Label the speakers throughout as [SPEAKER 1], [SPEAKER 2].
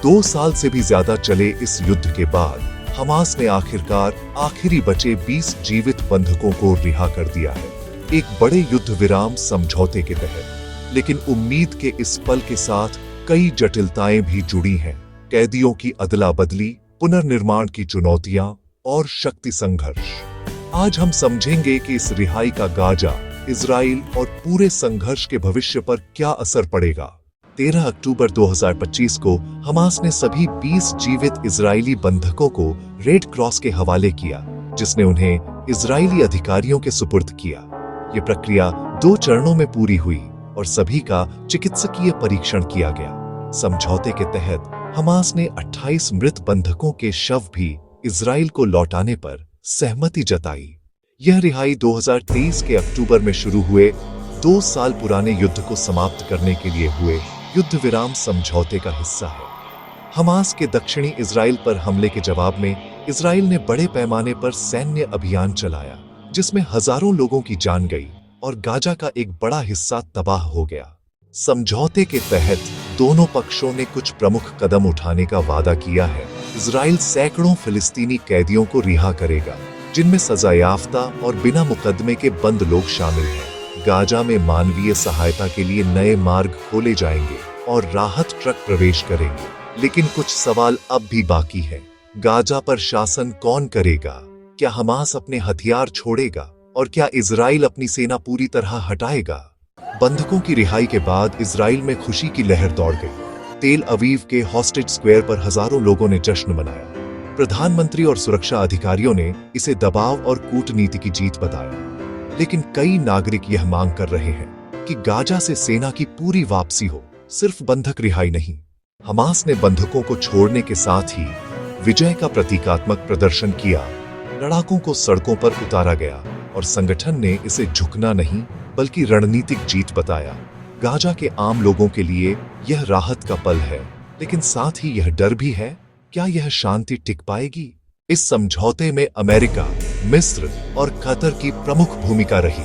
[SPEAKER 1] 2 साल से भी ज्यादा चले इस युद्ध के बाद हमास ने आखिरकार आखिरी बचे 20 जीवित बंधकों को रिहा कर दिया है, एक बड़े युद्ध विराम समझौते के तहत। लेकिन उम्मीद के इस पल के साथ कई जटिलताएं भी जुड़ी हैं। कैदियों की अदला बदली, पुनर्निर्माण की चुनौतियां और शक्ति संघर्ष। आज हम समझेंगे कि इस रिहाई का गाजा, इजराइल और पूरे संघर्ष के भविष्य पर क्या असर पड़ेगा। 13 अक्टूबर 2025 को हमास ने सभी 20 जीवित इजरायली बंधकों को रेड क्रॉस के हवाले किया, जिसने उन्हें इजरायली अधिकारियों के सुपुर्द किया। ये प्रक्रिया 2 चरणों में पूरी हुई और सभी का चिकित्सकीय परीक्षण किया गया। समझौते के तहत हमास ने 28 मृत बंधकों के शव भी इजराइल को लौटाने पर सहमति जताई। यह रिहाई 2023 के अक्टूबर में शुरू हुए 2 साल पुराने युद्ध को समाप्त करने के लिए हुए युद्ध विराम समझौते का हिस्सा है। हमास के दक्षिणी इजराइल पर हमले के जवाब में इजराइल ने बड़े पैमाने पर सैन्य अभियान चलाया, जिसमें हजारों लोगों की जान गई और गाजा का एक बड़ा हिस्सा तबाह हो गया। समझौते के तहत दोनों पक्षों ने कुछ प्रमुख कदम उठाने का वादा किया है। इजराइल सैकड़ों फिलिस्तीनी कैदियों को रिहा करेगा, जिनमें सजायाफ्ता और बिना मुकदमे के बंद लोग शामिल हैं। गाजा में मानवीय सहायता के लिए नए मार्ग खोले जाएंगे और राहत ट्रक प्रवेश करेंगे। लेकिन कुछ सवाल अब भी बाकी है। गाजा पर शासन कौन करेगा? क्या हमास अपने हथियार छोड़ेगा? और क्या इजराइल अपनी सेना पूरी तरह हटाएगा? बंधकों की रिहाई के बाद इजराइल में खुशी की लहर दौड़ गई। तेल अवीव के हॉस्टेज स्क्वायर पर हजारों लोगों ने जश्न मनाया। प्रधानमंत्री और सुरक्षा अधिकारियों ने इसे दबाव और कूटनीति की जीत बताया। लेकिन कई नागरिक यह मांग कर रहे हैं कि गाजा से सेना की पूरी वापसी हो, सिर्फ बंधक रिहाई नहीं। हमास ने बंधकों को छोड़ने के साथ ही विजय का प्रतीकात्मक प्रदर्शन किया। लड़ाकों को सड़कों पर उतारा गया और संगठन ने इसे झुकना नहीं बल्कि रणनीतिक जीत बताया। गाजा के आम लोगों के लिए यह राहत का पल है, लेकिन साथ ही यह डर भी है, क्या यह शांति टिक पाएगी? इस समझौते में अमेरिका, मिस्र और कतर की प्रमुख भूमिका रही।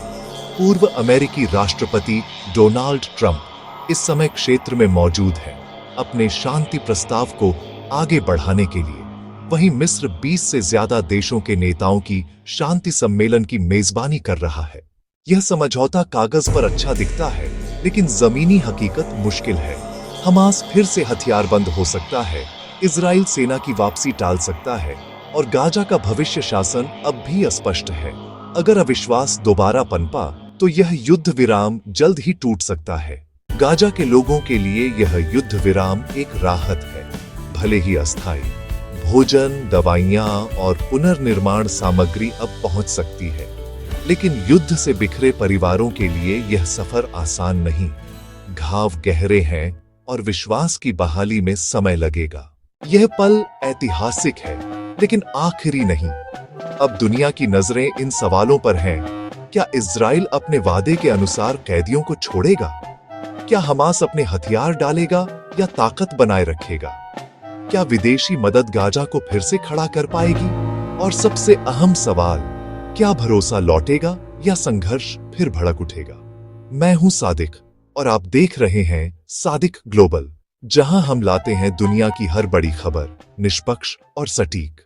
[SPEAKER 1] पूर्व अमेरिकी राष्ट्रपति डोनाल्ड ट्रंप इस समय क्षेत्र में मौजूद हैं, अपने शांति प्रस्ताव को आगे बढ़ाने के लिए। वहीं मिस्र 20 से ज्यादा देशों के नेताओं की शांति सम्मेलन की मेजबानी कर रहा है। यह समझौता कागज पर अच्छा दिखता है, लेकिन जमीनी हकीकत मुश्किल है। हमास फिर से हथियारबंद हो सकता है, इजराइल सेना की वापसी टाल सकता है और गाजा का भविष्य शासन अब भी अस्पष्ट है। अगर अविश्वास दोबारा पनपा तो यह युद्ध विराम जल्द ही टूट सकता है। गाजा के लोगों के लिए यह युद्ध विराम एक राहत है, भले ही अस्थायी। भोजन, दवाइयां और पुनर्निर्माण सामग्री अब पहुंच सकती है, लेकिन युद्ध से बिखरे परिवारों के लिए यह सफर आसान नहीं। घाव गहरे हैं और विश्वास की बहाली में समय लगेगा। यह पल ऐतिहासिक है, लेकिन आखिरी नहीं। अब दुनिया की नजरें इन सवालों पर हैं। क्या इजराइल अपने वादे के अनुसार कैदियों को छोड़ेगा? क्या हमास अपने हथियार डालेगा या ताकत बनाए रखेगा? क्या विदेशी मदद गाजा को फिर से खड़ा कर पाएगी? और सबसे अहम सवाल, क्या भरोसा लौटेगा या संघर्ष फिर भड़क उठेगा? मैं हूं सादिक और आप देख रहे हैं सादिक ग्लोबल, जहां हम लाते हैं दुनिया की हर बड़ी खबर निष्पक्ष और सटीक।